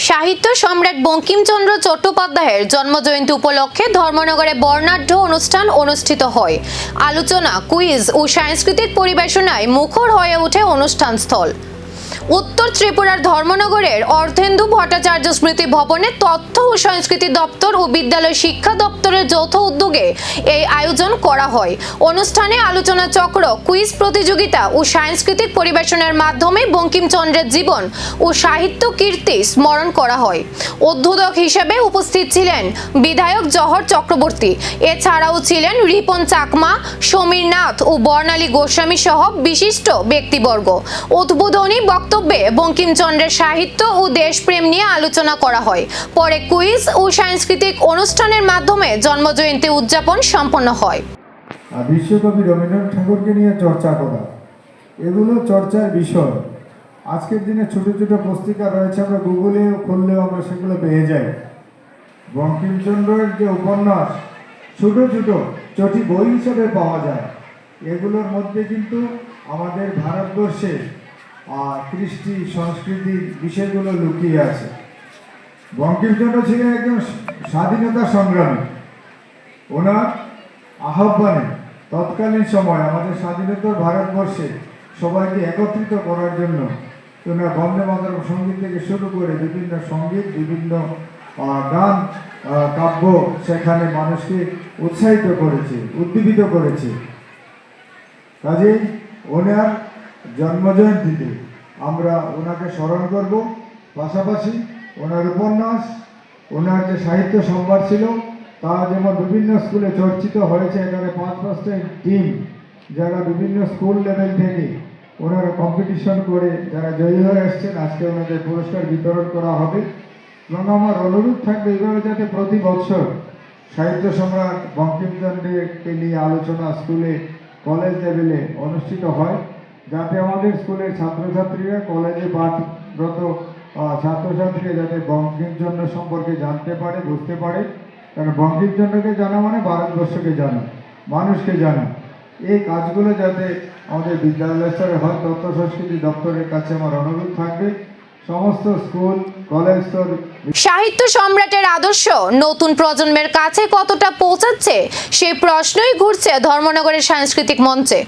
সাহিত্য সম্রাট বঙ্কিমচন্দ্র চট্টোপাধ্যায়ের জন্মজয়ন্তী উপলক্ষে ধর্মনগরে বর্ণাঢ্য অনুষ্ঠান অনুষ্ঠিত হয়। আলোচনা, কুইজ ও সাংস্কৃতিক পরিবেশনায় মুখর হয়ে ওঠে অনুষ্ঠানস্থল। উত্তর ত্রিপুরার ধর্মনগরের অর্ধেন্দু ভট্টাচার্য স্মৃতি ভবনে তথ্য ও সংস্কৃতি দপ্তর ও বিদ্যালয় শিক্ষা দপ্তরের যৌথ উদ্যোগে এই আয়োজন করা হয়। অনুষ্ঠানে আলোচনা চক্র, কুইজ প্রতিযোগিতা ও সাংস্কৃতিক পরিবেশনের মাধ্যমে বঙ্কিমচন্দ্রের জীবন ও সাহিত্য কীর্তি স্মরণ করা হয়। উদ্বোধক হিসেবে উপস্থিত ছিলেন বিধায়ক জহর চক্রবর্তী। এছাড়াও ছিলেন রিপন চাকমা, সমীর নাথ ও বর্ণালী গোস্বামী সহ বিশিষ্ট ব্যক্তিবর্গ। উদ্বোধনী বক্তব্যে বঙ্কিমচন্দ্রের সাহিত্য ও দেশপ্রেম নিয়ে আলোচনা করা হয়। পরে কুইজ ও সাংস্কৃতিক অনুষ্ঠানের মাধ্যমে জন্মজয়ন্তী উদযাপন সম্পন্ন হয়। বিশ্বকবি রবীন্দ্রনাথ ঠাকুরকে নিয়ে চর্চা করা, এগুলো চর্চার বিষয়। আজকের দিনে ছোট ছোট পুস্তিকা রয়েছে, আমরা গুগলে খুললেও আমরা সেগুলো পেয়ে যাই। বঙ্কিমচন্দ্রের যে উপন্যাস ছোট ছোট চটি বই হিসেবে পাওয়া যায়, এগুলোর মধ্যে কিন্তু আমাদের ভারতবর্ষে কৃষ্টি সংস্কৃতির বিষয়গুলো লুকিয়ে আছে। বঙ্কিমচন্দ্র ছিলেন একজন স্বাধীনতা সংগ্রামী। ওনার আহ্বানে তৎকালীন সময় আমাদের স্বাধীনতার ভারতবর্ষে সবাইকে একত্রিত করার জন্য ওনার বন্দে মাতরম সঙ্গীত থেকে শুরু করে বিভিন্ন সঙ্গীত, বিভিন্ন গান, কাব্য সেখানে মানুষকে উৎসাহিত করেছে, উদ্দীপিত করেছে। কাজেই ওনার জন্মজয়ন্তীতে আমরা ওনাকে স্মরণ করব। পাশাপাশি ওনার উপন্যাস, ওনার যে সাহিত্য সম্ভার ছিল তা যেমন বিভিন্ন স্কুলে চর্চিত হয়েছে। এখানে 5-5টা টিম যারা বিভিন্ন স্কুল লেভেল থেকে ওনারা কম্পিটিশন করে যারা জয়ী হয়ে আসছেন, আজকে ওনাদের পুরস্কার বিতরণ করা হবে। এবং আমার অনুরোধ থাকবে এইভাবে যাতে প্রতি বছর সাহিত্য সম্রাট বঙ্কিমচন্দ্রকে নিয়ে আলোচনা স্কুলে, কলেজ লেভেলে অনুষ্ঠিত হয়, যাতে আমাদের স্কুলের ছাত্রছাত্রীরা, কলেজে পাঠরত ছাত্রছাত্রীরা যাতে বঙ্কিমচন্দ্র সম্পর্কে জানতে পারে, বুঝতে পারে। কারণ বঙ্কিমচন্দ্রকে জানা মানে ভারতবর্ষকে জানা, মানুষকে জানা। এই কাজগুলো যাতে আমাদের বিদ্যালয় স্তরে হয়, তথ্য সংস্কৃতি দপ্তরের কাছে আমার অনুরোধ থাকবে সমস্ত স্কুল, কলেজ স্তর। সাহিত্য সম্রাটের আদর্শ নতুন প্রজন্মের কাছে কতটা পৌঁছাচ্ছে সেই প্রশ্নই ঘুরছে ধর্মনগরের সাংস্কৃতিক মঞ্চে।